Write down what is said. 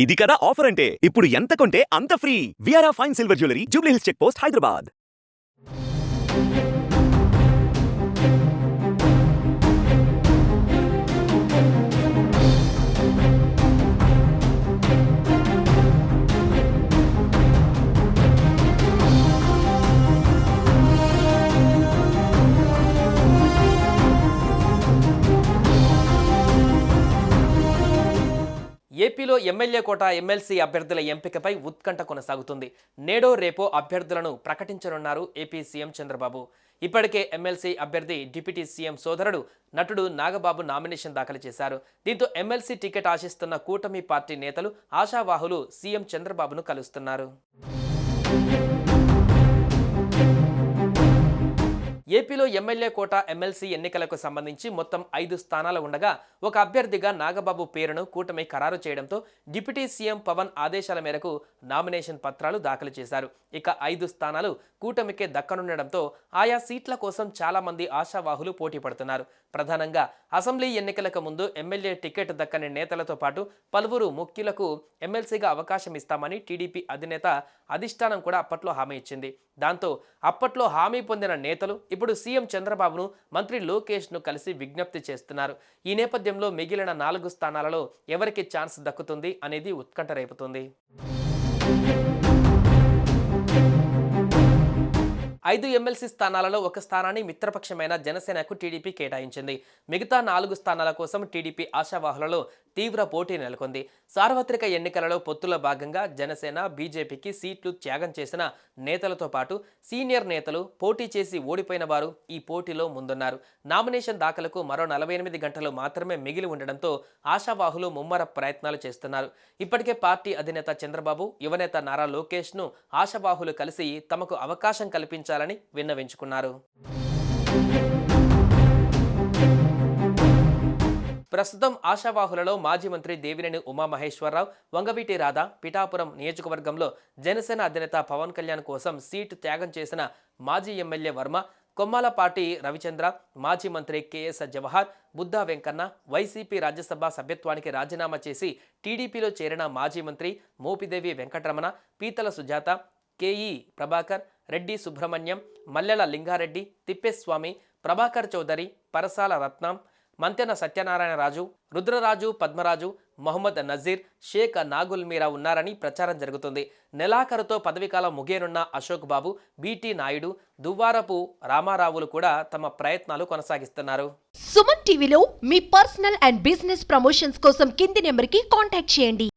ఇది కదా ఆఫర్ అంటే ఇప్పుడు ఎంత కొంటే అంత free. VRA fine silver jewellery, Jubilee Hills check post, Hyderabad. ఏపీలో ఎమ్మెల్యే కోట ఎమ్మెల్సీ అభ్యర్థుల ఎంపికపై ఉత్కంఠ కొనసాగుతుంది. నేడో రేపో అభ్యర్థులను ప్రకటించనున్నారు ఏపీ సీఎం చంద్రబాబు. ఇప్పటికే ఎమ్మెల్సీ అభ్యర్థి డిప్యూటీ సీఎం సోదరుడు నటుడు నాగబాబు నామినేషన్ దాఖలు చేశారు. దీంతో ఎమ్మెల్సీ టికెట్ ఆశిస్తున్న కూటమి పార్టీ నేతలు, ఆశావాహులు సీఎం చంద్రబాబును కలుస్తున్నారు. ఏపీలో ఎమ్మెల్యే కోట ఎమ్మెల్సీ ఎన్నికలకు సంబంధించి మొత్తం 5 స్థానాలు ఉండగా ఒక అభ్యర్థిగా నాగబాబు పేరును కూటమి ఖరారు చేయడంతో డిప్యూటీ సీఎం పవన్ ఆదేశాల మేరకు నామినేషన్ పత్రాలు దాఖలు చేశారు. ఇక 5 స్థానాలు కూటమికే దక్కనుండడంతో ఆయా సీట్ల కోసం చాలా మంది ఆశావాహులు పోటీ పడుతున్నారు. ప్రధానంగా అసెంబ్లీ ఎన్నికలకు ముందు ఎమ్మెల్యే టికెట్ దక్కని నేతలతో పాటు పలువురు ముఖ్యులకు ఎమ్మెల్సీగా అవకాశం ఇస్తామని టీడీపీ అధినేత అధిష్టానం కూడా అప్పట్లో హామీ ఇచ్చింది. దాంతో అప్పట్లో హామీ పొందిన నేతలు ఇప్పుడు సీఎం చంద్రబాబును, మంత్రి లోకేష్ను కలిసి విజ్ఞప్తి చేస్తున్నారు. ఈ నేపథ్యంలో మిగిలిన 4 స్థానాలలో ఎవరికి ఛాన్స్ దక్కుతుంది అనేది ఉత్కంఠ రేపుతుంది. 5 ఎమ్మెల్సీ స్థానాలలో ఒక స్థానాన్ని మిత్రపక్షమైన జనసేనకు టీడీపీ కేటాయించింది. మిగతా 4 స్థానాల కోసం టీడీపీ ఆశావాహులలో తీవ్ర పోటీ నెలకొంది. సార్వత్రిక ఎన్నికలలో పొత్తులో భాగంగా జనసేన, బీజేపీకి సీట్లు త్యాగం చేసిన నేతలతో పాటు సీనియర్ నేతలు, పోటీ చేసి ఓడిపోయిన వారు ఈ పోటీలో ముందున్నారు. నామినేషన్ దాఖలకు మరో 48 గంటలు మాత్రమే మిగిలి ఉండడంతో ఆశావాహులు ముమ్మర ప్రయత్నాలు చేస్తున్నారు. ఇప్పటికే పార్టీ అధినేత చంద్రబాబు, యువనేత నారా లోకేష్ను ఆశావాహులు కలిసి తమకు అవకాశం కల్పించాలని విన్నవించుకున్నారు. ప్రస్తుతం ఆశావాహులలో మాజీ మంత్రి దేవినేని ఉమామహేశ్వరరావు, వంగవీటి రాధా, పిఠాపురం నియోజకవర్గంలో జనసేన అధినేత పవన్ కళ్యాణ్ కోసం సీటు త్యాగం చేసిన మాజీ ఎమ్మెల్యే వర్మ, కొమ్మాలపాటి రవిచంద్ర, మాజీ మంత్రి కేఎస్ జవహర్, బుద్ధా వెంకన్న, వైసీపీ రాజ్యసభ సభ్యత్వానికి రాజీనామా చేసి టీడీపీలో చేరిన మాజీ మంత్రి మోపిదేవి వెంకటరమణ, పీతల సుజాత, కేఈ ప్రభాకర్, రెడ్డి సుబ్రహ్మణ్యం, మల్లెల లింగారెడ్డి, తిప్పేస్వామి, ప్రభాకర్ చౌదరి, పరసాల రత్నం, మంతెన సత్యనారాయణరాజు, రుద్రరాజు, పద్మరాజు, మొహమ్మద్ నజీర్, షేక్ నాగుల్ మీరా ఉన్నారని ప్రచారం జరుగుతుంది. నెలాఖరుతో పదవీకాలం ముగియనున్న అశోక్ బాబు, బీటీ నాయుడు, దువ్వారపు రామారావులు కూడా తమ ప్రయత్నాలు కొనసాగిస్తున్నారు. సుమన్ టీవీలో మీ పర్సనల్ అండ్ బిజినెస్ ప్రమోషన్స్ కోసం కింది నెంబర్కి కాంటాక్ట్ చేయండి.